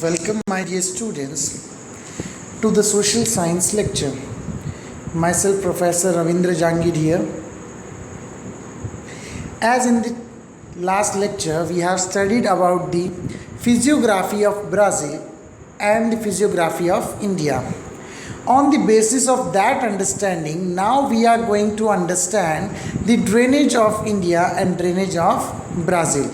Welcome, my dear students, to the social science lecture. Myself, Professor Ravindra Jangid here. As in the last lecture, we have studied about the physiography of Brazil and the physiography of India. On the basis of that understanding, now we are going to understand the drainage of India and drainage of Brazil.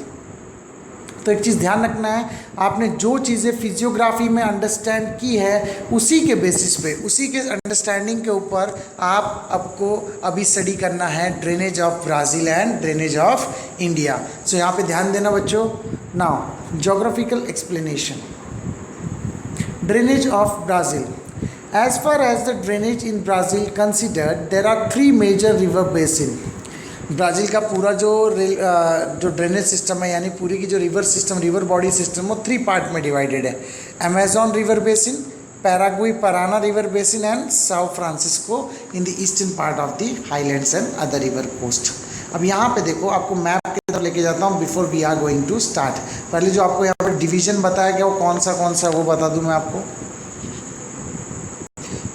तो एक चीज़ ध्यान रखना है, आपने जो चीज़ें physiography में understand की है उसी के बेसिस पे, उसी के अंडरस्टैंडिंग के ऊपर आपको अभी स्टडी करना है drainage of Brazil and drainage of India. So यहाँ पे ध्यान देना बच्चों. Now geographical explanation. Drainage of Brazil. As far as the drainage in Brazil considered, there are three major river basin. Brazil का पूरा जो ड्रेनेज सिस्टम है, यानी पूरी की जो river system, river body system, वो 3 पार्ट में डिवाइडेड है. Amazon river basin, Paraguay Parana river basin and Sao Francisco in the eastern part of the highlands and other river coast. अब यहाँ पे देखो, आपको मैप की तरफ लेके जाता हूँ before we are going to start. पहले जो आपको यहाँ पर डिवीजन बताया गया वो कौन सा वो बता दूँ मैं आपको.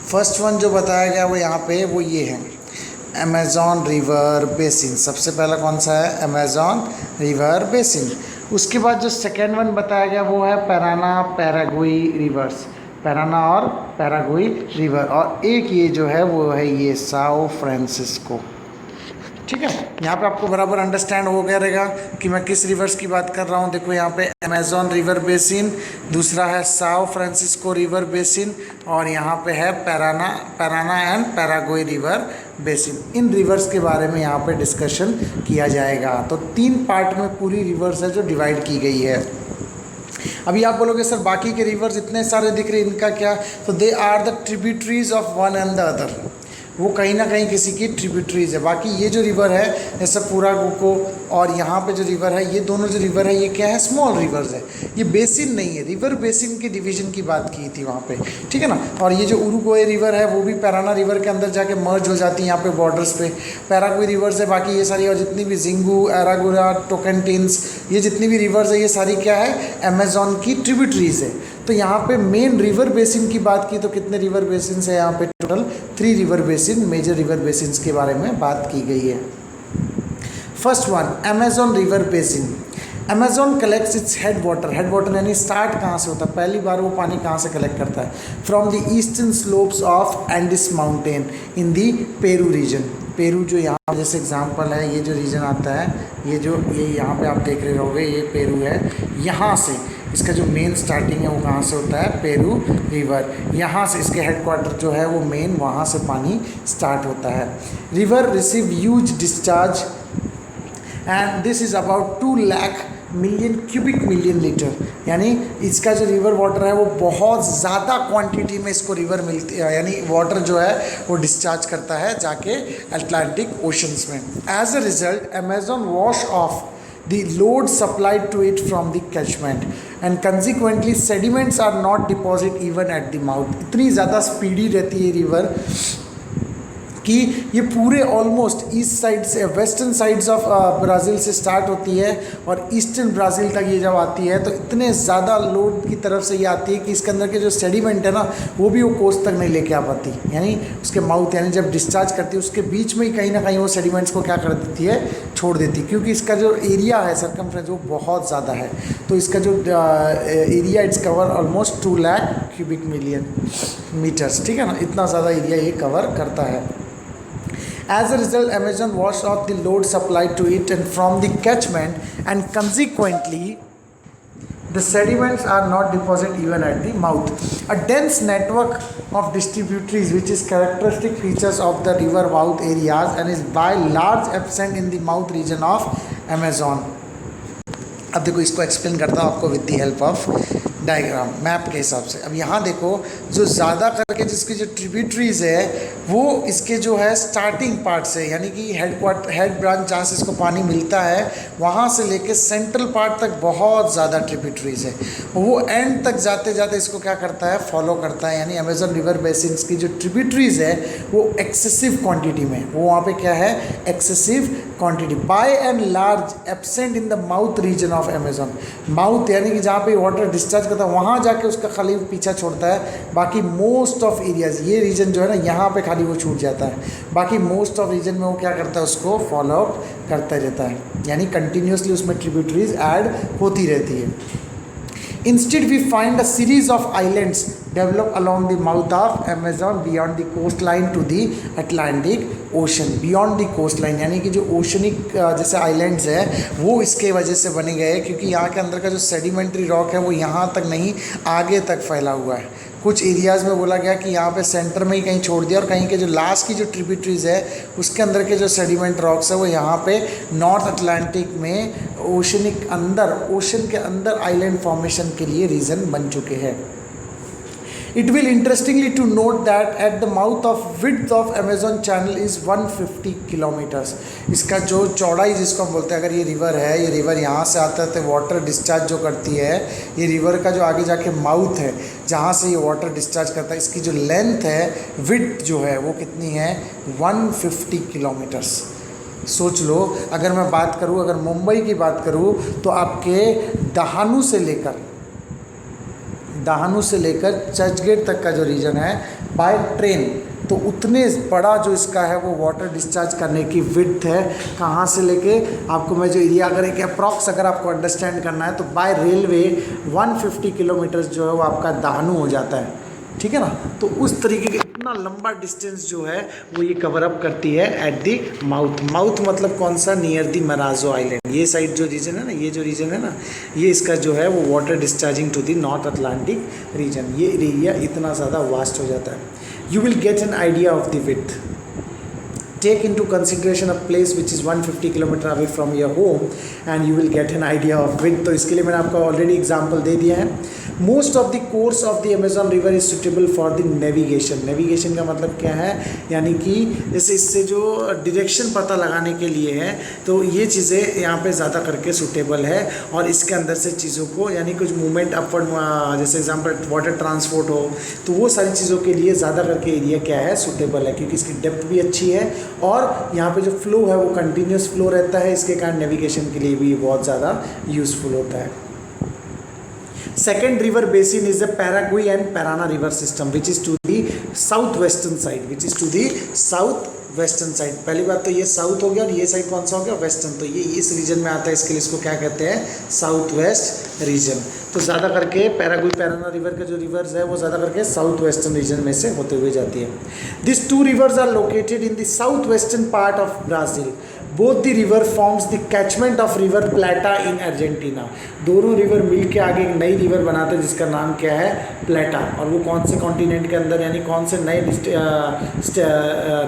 फर्स्ट वन जो बताया गया वो यहाँ पे वो ये है, अमेज़ॉन रिवर बेसिन. सबसे पहला कौन सा है? Amazon river basin. उसके बाद जो सेकेंड वन बताया गया वो है पैराना पैराग्वे रिवर्स, पैराना और पैराग्वे रिवर. और एक ये जो है वो है ये साओ फ्रांसिस्को. ठीक है, यहाँ पे आपको बराबर अंडरस्टैंड हो गया रहेगा कि मैं किस रिवर्स की बात कर रहा हूँ. देखो यहाँ पे अमेज़ॉन रिवर बेसिन, दूसरा है साओ फ्रांसिस्को रिवर बेसिन, और यहाँ पे है Parana and Paraguay river basin. इन रिवर्स के बारे में यहाँ पे डिस्कशन किया जाएगा. तो 3 पार्ट में पूरी रिवर्स है जो डिवाइड की गई है. अभी आप बोलोगे सर बाकी के रिवर्स इतने सारे दिख रहे, इनका क्या? तो they are the tributaries of one and the other. वो कहीं ना कहीं किसी की ट्रिब्यूटरीज है. बाकी ये जो रिवर है जैसे पूरा गोको और यहाँ पे जो रिवर है, ये दोनों जो रिवर है ये क्या है? स्मॉल रिवर्स है. ये बेसिन नहीं है. रिवर बेसिन की डिवीजन की बात की थी वहाँ पे, ठीक है ना. और ये जो उरुग्वे रिवर है वो भी पैराना रिवर के अंदर जाके मर्ज हो जाती है यहाँ पे बॉर्डर्स पे. पैराग्वे रिवर्स है. बाकी ये सारी और जितनी भी जिंगू, एरागोरा, टोकेंटिन्स, ये जितनी भी रिवर्स है ये सारी क्या है? अमेज़ॉन की ट्रिब्यूटरीज है. तो यहाँ पे मेन रिवर बेसिन की बात की तो कितने रिवर बेसिन है यहाँ पे? Total 3 river basin, major river basin के बारे में बात की गई है. First one, Amazon river basin. Amazon collects its head water यानी स्टार्ट कहाँ से होता है, पहली बार वो पानी कहाँ से कलेक्ट करता है? From the eastern slopes of Andes mountain in the Peru region. Peru जो यहाँ जैसे एग्जांपल है, ये जो रीजन आता है, ये यहाँ पे आप देख रहे होगे, ये पेरू है. यहाँ से इसका जो मेन स्टार्टिंग है वो कहाँ से होता है? Peru river. यहाँ से इसके हेडक्वार्टर जो है वो मेन वहाँ से पानी स्टार्ट होता है. River receive huge discharge and this is about 2 lakh million cubic million litre. यानी इसका जो रिवर वाटर है वो बहुत ज़्यादा क्वांटिटी में इसको रिवर मिलती है, यानी वाटर जो है वो डिस्चार्ज करता है जाके अटलांटिक ओशंस में. As a result Amazon wash off the load supplied to it from the catchment and consequently sediments are not deposited even at the mouth. इतनी ज़्यादा स्पीडी रहती है रिवर कि ये पूरे ऑलमोस्ट ईस्ट साइड से, western sides of Brazil से start होती है और ईस्टर्न ब्राज़ील तक ये जब आती है तो इतने ज़्यादा लोड की तरफ से ये आती है कि इसके अंदर के जो सेडिमेंट है ना वो भी वो कोस्ट तक नहीं लेके आ पाती. यानी उसके माउथ, यानी जब डिस्चार्ज करती है उसके बीच में ही कहीं ना कहीं वो सेडिमेंट्स को क्या कर देती है? छोड़ देती, क्योंकि इसका जो एरिया है सरकमफ्रेंस वो बहुत ज़्यादा है. तो इसका जो area its cover almost 2 lakh cubic million metres. ठीक है ना, इतना ज़्यादा एरिया ये कवर करता है. As a result, Amazon washed off the load supplied to it and from the catchment, and consequently, the sediments are not deposited even at the mouth. A dense network of distributaries, which is characteristic features of the river mouth areas, and is by large absent in the mouth region of Amazon. अब देखो इसको explain करता हूँ आपको with the help of diagram, map के हिसाब से. अब यहाँ देखो जो ज़्यादा करके जिसकी जो ट्रिब्यूटरीज है वो इसके जो है स्टार्टिंग पार्ट से, यानी कि हेड ब्रांच जहाँ से इसको पानी मिलता है वहाँ से लेके सेंट्रल पार्ट तक बहुत ज़्यादा ट्रिब्यूटरीज है. वो एंड तक जाते जाते इसको क्या करता है? फॉलो करता है. यानी अमेज़न रिवर बेसिन की जो ट्रिब्यूटरीज है वो एक्सेसिव क्वान्टिटी में, वो वहाँ पर क्या है? Excessive quantity. By and large absent in the mouth region of Amazon. Mouth यानी कि जहाँ पे वाटर डिस्चार्ज करता है, वहाँ जाके उसका खाली पीछा छोड़ता है। बाकी मोस्ट ऑफ एरियाज़, ये रीजन जो है ना यहाँ पे खाली वो छूट जाता है, बाकी मोस्ट ऑफ रीजन में वो क्या करता है, उसको फॉलो अप करता रहता है, यानी कंटिन्यूसली उसमें ट्रिब्यूटरीज ऐड होती रहती है। Instead, we find a series of islands develop along the mouth of Amazon beyond the coastline to the Atlantic Ocean. Beyond the coastline यानी कि जो ओशनिक जैसे आइलैंड्स है वो इसके वजह से बने गए क्योंकि यहाँ के अंदर का जो सेडिमेंट्री रॉक है वो यहाँ तक नहीं, आगे तक फैला हुआ है। कुछ एरियाज़ में बोला गया कि यहाँ पे सेंटर में ही कहीं छोड़ दिया, और कहीं के जो लास्ट की जो ट्रिब्यूटरीज है उसके अंदर के जो सेडिमेंट रॉक्स है वो यहाँ पे नॉर्थ अटलांटिक में ओशनिक अंदर, ओशन के अंदर आइलैंड फॉर्मेशन के लिए रीज़न बन चुके हैं। It will interestingly to note that at the mouth of width of Amazon channel is 150 kilometers. इसका जो चौड़ाई जिसको हम बोलते हैं, अगर ये रिवर है, ये रिवर यहाँ से आता है तो वाटर डिस्चार्ज जो करती है, ये रिवर का जो आगे जाके माउथ है जहाँ से ये वाटर डिस्चार्ज करता है, इसकी जो लेंथ है, विड्थ जो है वो कितनी है, 150 किलोमीटर्स। सोच लो, अगर मैं बात करूँ, अगर मुंबई की बात करूँ तो आपके दहानू से लेकर चर्चगेट तक का जो रीजन है बाय ट्रेन, तो उतने बड़ा जो इसका है वो वाटर डिस्चार्ज करने की विड्थ है। कहाँ से लेके आपको मैं जो एरिया, अगर एक अप्रॉक्स अगर आपको अंडरस्टैंड करना है तो बाय रेलवे 150 किलोमीटर्स जो है वो आपका दहानू हो जाता है, ठीक है ना। तो उस तरीके के इतना लंबा डिस्टेंस जो है वो ये कवर अप करती है एट दी माउथ। माउथ मतलब कौन सा, नियर दी मराजो आइलैंड। ये साइड जो रीजन है ना, ये जो रीजन है ना, ये इसका जो है वो water discharging to the North Atlantic region. ये एरिया इतना ज़्यादा वास्ट हो जाता है। You will get an idea of the width. Take into consideration a place which is 150 kilometre away from your home and you will get an idea of width। तो इसके लिए मैंने आपको ऑलरेडी एग्जांपल दे दिया है। Most of the course of the Amazon river is suitable for the navigation. Navigation का मतलब क्या है, यानी कि जैसे इससे जो डायरेक्शन पता लगाने के लिए है, तो ये चीज़ें यहाँ पे ज़्यादा करके सुटेबल है। और इसके अंदर से चीज़ों को, यानी कुछ मूवमेंट अपवर्ड, जैसे एग्जांपल वाटर ट्रांसपोर्ट हो, तो वो सारी चीज़ों के लिए ज़्यादा करके एरिया क्या है, सुटेबल है, क्योंकि इसकी डेप्थ भी अच्छी है और यहाँ पे जो फ्लो है वो कंटिन्यूस फ्लो रहता है। इसके कारण नेविगेशन के लिए भी बहुत ज़्यादा यूज़फुल होता है। Second river basin is the Paraguay and Parana river system, which is to the southwestern side, पहली बात तो ये साउथ हो गया, और ये साइड कौन सा हो गया, वेस्टर्न। तो ये इस रीजन में आता है, इसके लिए इसको क्या कहते हैं, साउथ वेस्ट रीजन। तो ज़्यादा करके पैरागुई पैराना रिवर के जो रिवर्स है वो ज़्यादा करके साउथ वेस्टर्न रीजन में से होते हुए जाती है। This two rivers are located in the south western part of Brazil. Both the river forms the catchment of river Plata in Argentina. दोनों रिवर मिल के आगे एक नई रिवर बनाते हैं जिसका नाम क्या है, प्लेटा। और वो कौन से कॉन्टिनेंट के अंदर, यानी कौन से नए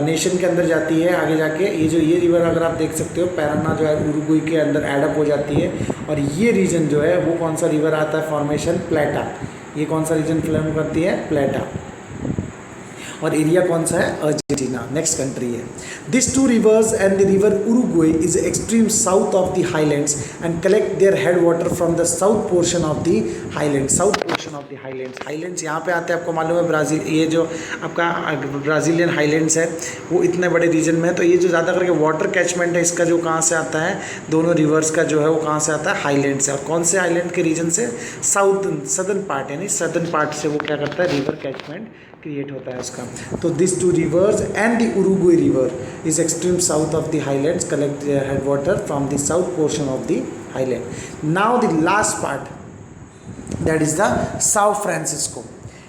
नेशन के अंदर जाती है आगे जाके। ये रिवर अगर आप देख सकते हो, पैराना जो है उरुग्वे के अंदर एडअप हो जाती है, और ये रीजन जो है वो कौन सा रिवर आता है, फॉर्मेशन प्लेटा। ये कौन सा रीजन फॉर्म करती है, प्लेटा। और एरिया कौन सा है, अर्जेंटीना, नेक्स्ट कंट्री है। This two rivers and the river Uruguay is extreme south of the highlands and collect their head water from the south portion of the highlands. Highlands यहाँ पे आते हैं, आपको मालूम है ब्राज़ील, ये जो आपका ब्राज़ीलियन हाईलैंड्स है वो इतने बड़े रीजन में है। तो ये जो ज़्यादा करके वाटर कैचमेंट है इसका जो कहाँ से आता है, दोनों रिवर्स का जो है वो कहाँ से आता है, हाईलैंड से। और कौन से आइलैंड के रीजन से, सदर्न पार्ट, यानी सदर्न पार्ट से वो क्या करता है, रिवर कैचमेंट क्रिएट होता है उसका। तो this two rivers and the Uruguay river is extreme south of the highlands, collect head water from the south portion of the highland. Now the last part, that is the São Francisco.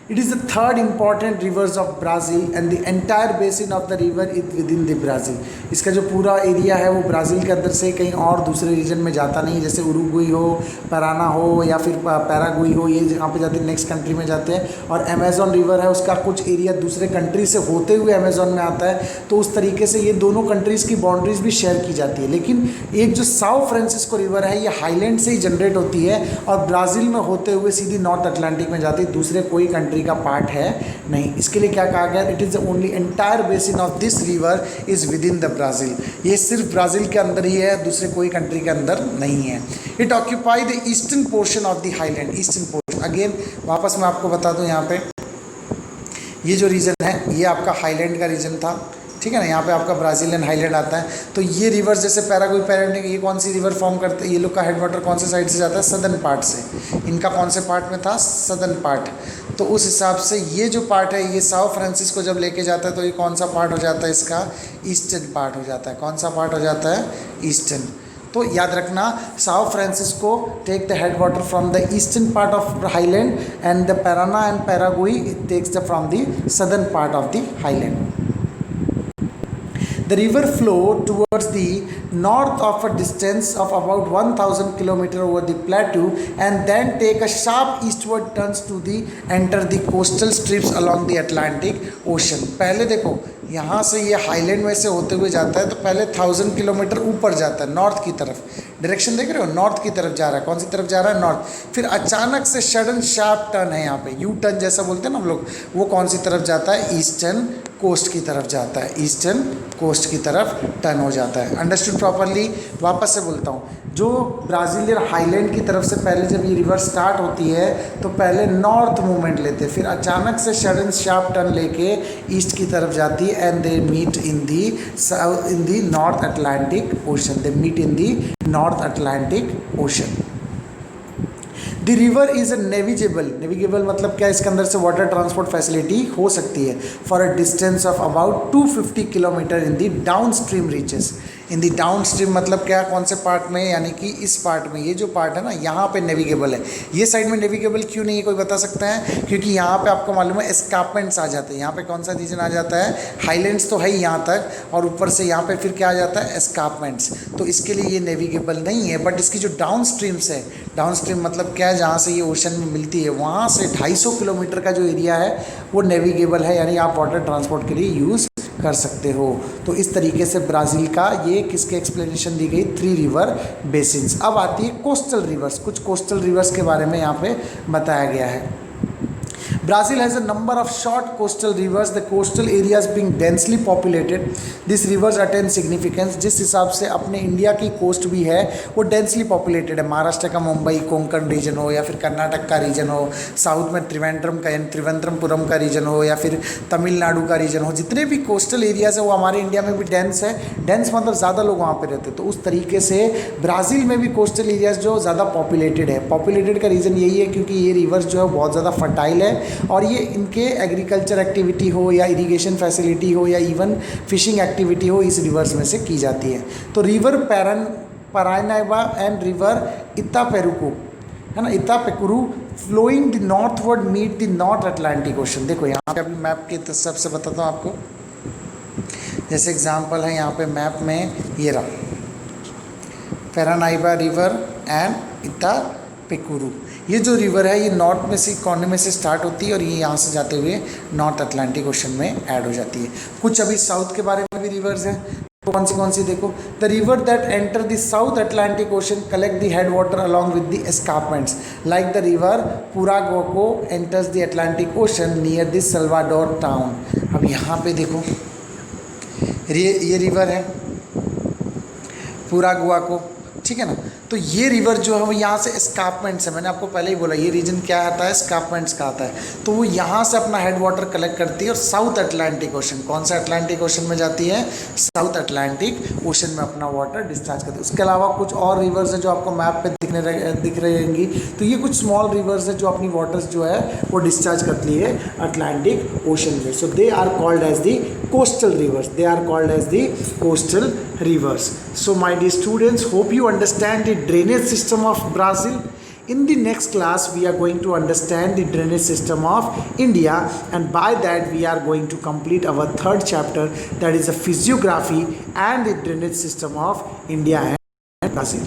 It is the third important rivers of Brazil and the entire basin of the river is within the Brazil। इसका जो पूरा area है वो Brazil के अंदर से कहीं और दूसरे रीजन में जाता नहीं, जैसे उरुग्वे हो, पराना हो या फिर पैरागुई हो, ये जहाँ पे जाते हैं नेक्स्ट कंट्री में जाते हैं। और अमेजोन रिवर है उसका कुछ एरिया दूसरे कंट्री से होते हुए अमेजोन में आता है। तो उस तरीके से ये दोनों कंट्रीज़ की बाउंड्रीज भी शेयर की जाती है। लेकिन एक जो साओ फ्रांसिस्को रिवर है ये हाईलैंड से ही जनरेट होती है और ब्राज़ील में होते हुए सीधी नॉर्थ अटलांटिक में जाती है, दूसरे कोई कंट्री का पार्ट है नहीं। इसके लिए क्या कहा गया, it is the only entire basin of this river is with in the Brazil. ये सिर्फ ब्राज़ील के अंदर ही है, दूसरे कोई कंट्री के अंदर नहीं है। It occupy the eastern portion of the highland, eastern portion. Again वापस मैं आपको बता दूं, यहाँ पे ये जो रीजन है ये आपका हाईलैंड का रीजन था, ठीक है ना। यहाँ पे आपका ब्राज़ीलियन हाईलैंड आता है। तो ये रिवर्स जैसे पैराग्वे, पैराग्वे, ये कौन सी रिवर फॉर्म करते हैं, ये लोग का हेडवाटर कौन से साइड से जाता है, सदर्न पार्ट से। इनका कौन से पार्ट में था, सदर्न पार्ट। तो उस हिसाब से ये जो पार्ट है ये साओ फ्रांसिस्को जब लेके जाता है तो ये कौन सा पार्ट हो जाता है इसका, ईस्टर्न पार्ट हो जाता है। कौन सा पार्ट हो जाता है, ईस्टर्न। तो याद रखना, Sao Francisco take the head water from the eastern part of highland and the Parana and Paraguay it takes the from the southern part of the highland. The river flow towards the north of a distance of about 1000 km over the plateau and then take a sharp eastward turns to the enter the coastal strips along the Atlantic Ocean. पहले देखो यहाँ से ये highland में से होते हुए जाता है तो पहले 1000 किलोमीटर ऊपर जाता है नॉर्थ की तरफ. डायरेक्शन देख रहे हो, नॉर्थ की तरफ जा रहा है. कौन सी तरफ जा रहा है, नॉर्थ. फिर अचानक से सडन शार्प टर्न है यहाँ पे, यू टर्न जैसा बोलते हैं ना हम लोग, वो कौन सी तरफ जाता है, ईस्टर्न कोस्ट की तरफ जाता है. ईस्टर्न कोस्ट की तरफ टर्न हो जाता है. Understood properly. वापस से बोलता हूँ, जो ब्राज़ीलियन हाईलैंड की तरफ से पहले जब ये रिवर स्टार्ट होती है तो पहले नॉर्थ मूवमेंट लेते हैं, फिर अचानक से सडन शार्प टर्न लेके ईस्ट की तरफ जाती है and they meet in the North Atlantic ocean. They meet in the North Atlantic ocean. The river is a navigable मतलब क्या, इसके अंदर से वाटर ट्रांसपोर्ट फैसिलिटी हो सकती है for a distance of about 250 kilometre in the down stream reaches. In the down stream मतलब क्या, कौन से पार्ट में, यानी कि इस पार्ट में, ये जो पार्ट है ना यहाँ पे नेविगेबल है. ये साइड में नेविगेबल क्यों नहीं है, कोई बता सकता है? क्योंकि यहाँ पे आपको मालूम है एस्कार्पमेंट्स आ जाते हैं. यहाँ पे कौन सा रीजन आ जाता है, हाईलैंड्स तो है ही यहाँ तक, और ऊपर से यहाँ पे फिर क्या आ जाता है, एस्कार्पमेंट्स. तो इसके लिए ये नेविगेबल नहीं है. बट इसकी जो डाउन स्ट्रीम्स है, डाउन स्ट्रीम मतलब क्या है, जहाँ से ये ओशन में मिलती है वहाँ से 250 किलोमीटर का जो एरिया है वो नेविगेबल है, यानी आप वाटर ट्रांसपोर्ट के लिए यूज़ कर सकते हो. तो इस तरीके से ब्राज़ील का ये किसके एक्सप्लेनेशन दी गई, 3 रिवर बेसिन्स. अब आती है कोस्टल रिवर्स. कुछ कोस्टल रिवर्स के बारे में यहाँ पे बताया गया है. Brazil has a number of short coastal rivers. The coastal areas being densely populated, these rivers attain significance. जिस हिसाब से अपने इंडिया की कोस्ट भी है वो डेंसली पॉपुलेटेड है. महाराष्ट्र का मुंबई कोंकण रीजन हो, या फिर कर्नाटक का रीजन हो, साउथ में त्रिवेंद्रमपुरम का रीजन हो, या फिर तमिलनाडु का रीजन हो, जितने भी कोस्टल एरियाज है वो हमारे इंडिया में भी डेंस है. डेंस मतलब ज़्यादा लोग वहाँ पे रहते हैं. तो उस तरीके से ब्राज़ील में भी कोस्टल एरियाज जो ज़्यादा पॉपुलेटेड है. पॉपुलेटेड का रीज़न यही है क्योंकि ये रिवर्स जो है बहुत ज़्यादा फर्टाइल है और ये इनके एग्रीकल्चर एक्टिविटी हो या इरिगेशन फैसिलिटी हो या इवन फिशिंग एक्टिविटी हो, इस रिवर्स में से की जाती है. तो river Paranaiba and river Itapecuru है ना, Itapecuru flowing the northward meet the North Atlantic Ocean. देखो यहाँ पे अभी मैप के हिसाब से बताता हूँ आपको. जैसे एग्जांपल है यहाँ पे मैप में ये रहा, पैरानाइबा रिवर एंड इतापेकुरू. ये जो रिवर है ये नॉर्थ में से कॉर्नर में से स्टार्ट होती है और ये यहाँ से जाते हुए नॉर्थ अटलांटिक ओशन में ऐड हो जाती है. कुछ अभी साउथ के बारे में भी रिवर्स हैं. तो कौन सी देखो, the river that enter the South Atlantic Ocean collect the head water along with the escarpments like the river Paraguacu enters the Atlantic Ocean near the Salvador town. अब यहाँ पे देखो ये रिवर है पुरागुआको, ठीक है ना. तो ये रिवर जो है वो यहाँ से एस्कार्पमेंट्स है. मैंने आपको पहले ही बोला ये रीजन क्या आता है, एस्कार्पमेंट्स का आता है. तो वो यहाँ से अपना हेड वाटर कलेक्ट करती है और साउथ अटलांटिक ओशन, कौन सा अटलांटिक ओशन में जाती है, साउथ अटलांटिक ओशन में अपना वाटर डिस्चार्ज करती है. उसके अलावा कुछ और रिवर्स है जो आपको मैप पे दिख रहेंगी. तो ये कुछ स्मॉल रिवर्स है जो अपनी वाटर्स जो है वो डिस्चार्ज करती है अटलांटिक ओशन में. So they are called as the coastal rivers. They are called as the coastal rivers. So my dear students, hope you understand the drainage system of Brazil. In the next class we are going to understand the drainage system of India, and by that we are going to complete our 3rd chapter, that is the physiography and the drainage system of India and Brazil.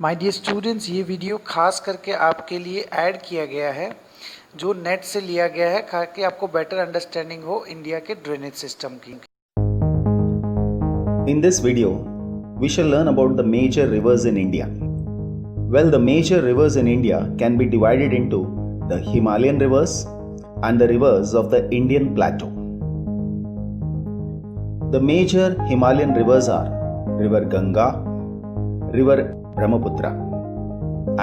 My dear students, ये video खास करके आपके लिए add किया गया है जो net से लिया गया है ताकि आपको बेटर अंडरस्टैंडिंग हो इंडिया के ड्रेनेज सिस्टम की. In this video, we shall learn about the major rivers in India. Well, the major rivers in India can be divided into the Himalayan rivers and the rivers of the Indian plateau. The major Himalayan rivers are River Ganga, River Brahmaputra,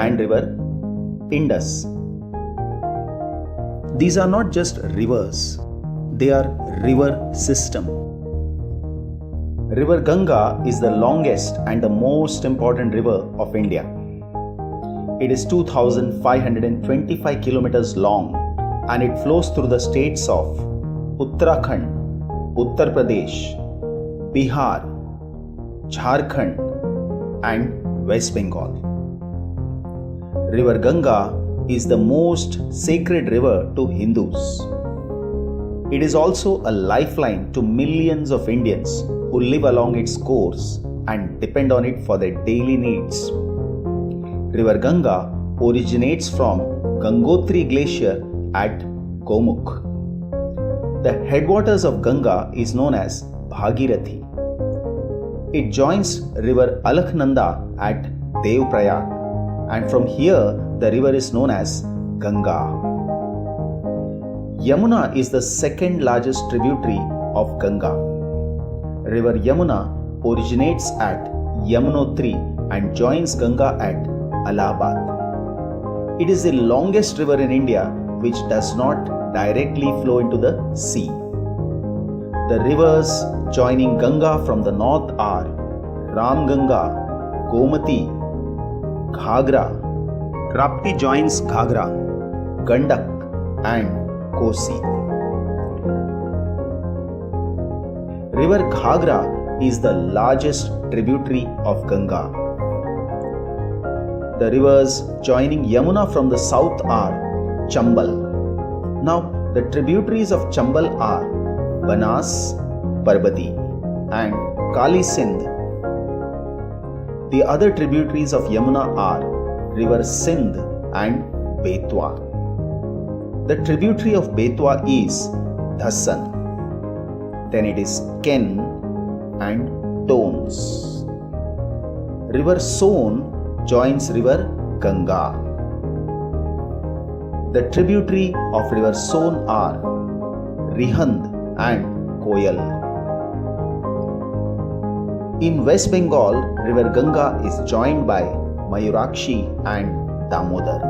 and River Indus. These are not just rivers, they are river system. River Ganga is the longest and the most important river of India. It is 2,525 kilometers long and it flows through the states of Uttarakhand, Uttar Pradesh, Bihar, Jharkhand and West Bengal. River Ganga is the most sacred river to Hindus. It is also a lifeline to millions of Indians who live along its course and depend on it for their daily needs. River Ganga originates from Gangotri Glacier at Gomukh. The headwaters of Ganga is known as Bhagirathi. It joins river Alaknanda at Devprayag, and from here the river is known as Ganga. Yamuna is the second largest tributary of Ganga. River Yamuna originates at Yamunotri and joins Ganga at Allahabad. It is the longest river in India which does not directly flow into the sea. The rivers joining Ganga from the north are Ramganga, Gomati, Ghagra. Rapti joins Ghagra, Gandak and Kosi. River Ghagra is the largest tributary of Ganga. The rivers joining Yamuna from the south are Chambal. Now, the tributaries of Chambal are Banas, Parbati and Kali Sindh. The other tributaries of Yamuna are River Sindh and Betwa. The tributary of Betwa is Dhassan. Then it is Ken and Tons. River Son joins River Ganga. The tributary of River Son are Rihand and Koyal. In West Bengal, River Ganga is joined by Mayurakshi and Damodar.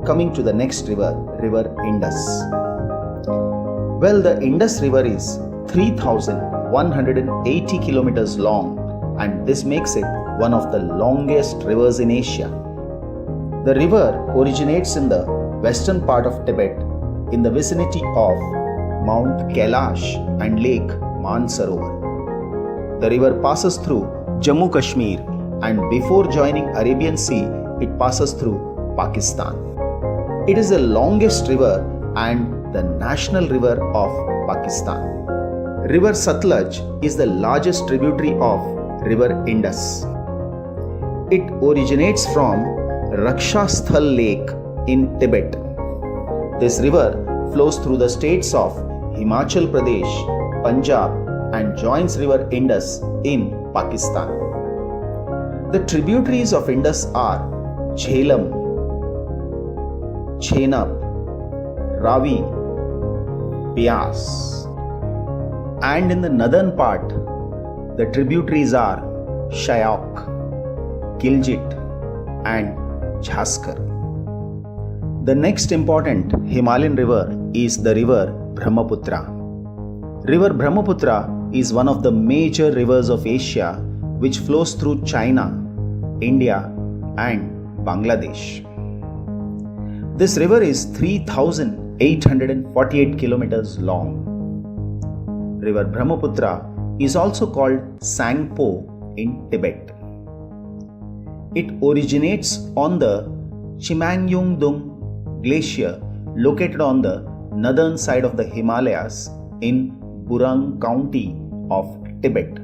Coming to the next river, River Indus. Well, the Indus River is 3,180 kilometers long and this makes it one of the longest rivers in Asia. The river originates in the western part of Tibet in the vicinity of Mount Kailash and Lake Mansarovar. The river passes through Jammu Kashmir and before joining Arabian Sea, it passes through Pakistan. It is the longest river and the national river of Pakistan. River Satluj is the largest tributary of River Indus. It originates from Rakshasthal Lake in Tibet. This river flows through the states of Himachal Pradesh, Punjab and joins River Indus in Pakistan. The tributaries of Indus are Jhelum, Chenab, Ravi, Beas. And in the northern part, the tributaries are Shyok, Gilgit and Jhaskar. The next important Himalayan river is the river Brahmaputra. River Brahmaputra is one of the major rivers of Asia which flows through China, India and Bangladesh. This river is 3,848 kilometers long. River Brahmaputra is also called Sangpo in Tibet. It originates on the Chimangyongdung Glacier located on the northern side of the Himalayas in Burang County of Tibet.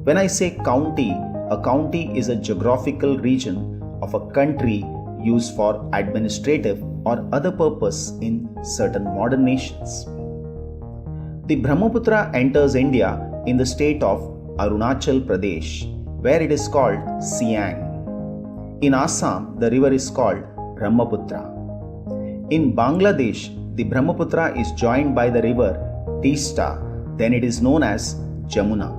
When I say county, a county is a geographical region of a country used for administrative or other purpose in certain modern nations. The Brahmaputra enters India in the state of Arunachal Pradesh, where it is called Siang. In Assam, the river is called Brahmaputra. In Bangladesh, the Brahmaputra is joined by the river Teesta, then it is known as Jamuna.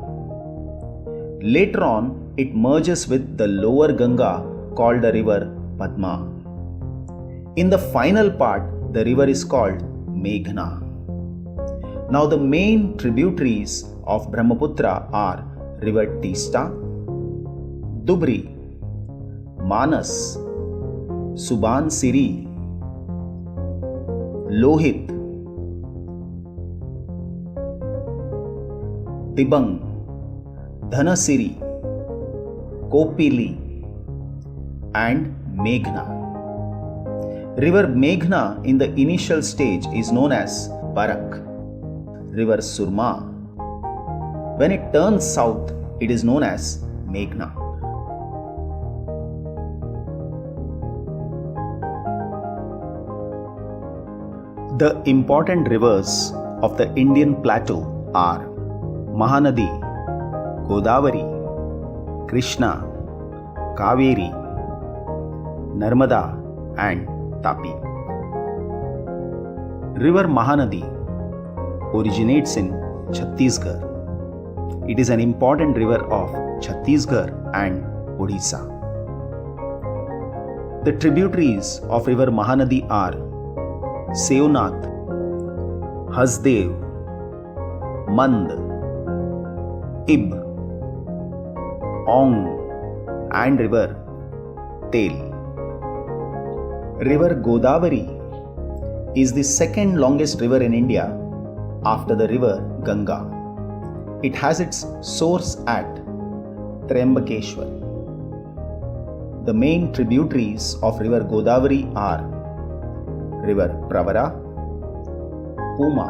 Later on, it merges with the lower Ganga called the river Padma. In the final part, the river is called Meghna. Now the main tributaries of Brahmaputra are River Teesta, Dubri, Manas, Subansiri, Lohit, Dibang, Dhanasiri, Kopili and Meghna. River Meghna in the initial stage is known as Barak. River Surma. When it turns south, it is known as Meghna. The important rivers of the Indian plateau are Mahanadi, Godavari, Krishna, Kaveri, Narmada and Tapi. River Mahanadi originates in Chhattisgarh. It is an important river of Chhattisgarh and Odisha. The tributaries of River Mahanadi are Seonath, Hasdev, Mand, Ib, Ong and River Tel. River Godavari is the second longest river in India after the river Ganga. It has its source at Triambakeshwar. The main tributaries of River Godavari are River Pravara, Puma,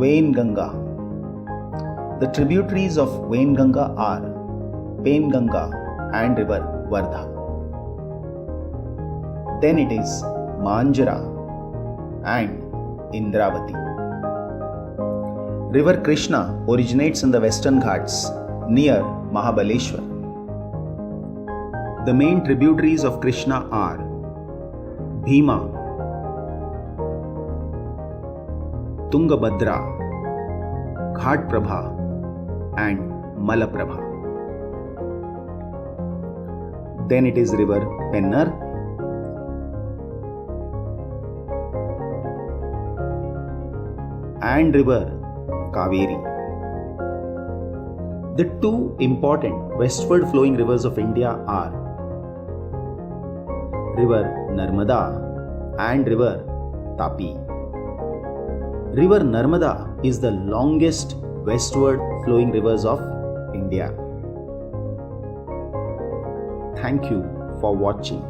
Wainganga. The tributaries of Wainganga are Penganga and River Vardha. Then it is Manjara and Indravati. River Krishna originates in the Western Ghats near Mahabaleshwar. The main tributaries of Krishna are Bhima, Tungabhadra, Ghatprabha and Malaprabha. Then it is River Pennar, and River Kaveri. The two important westward flowing rivers of India are River Narmada and River Tapi. River Narmada is the longest westward flowing rivers of India. Thank you for watching.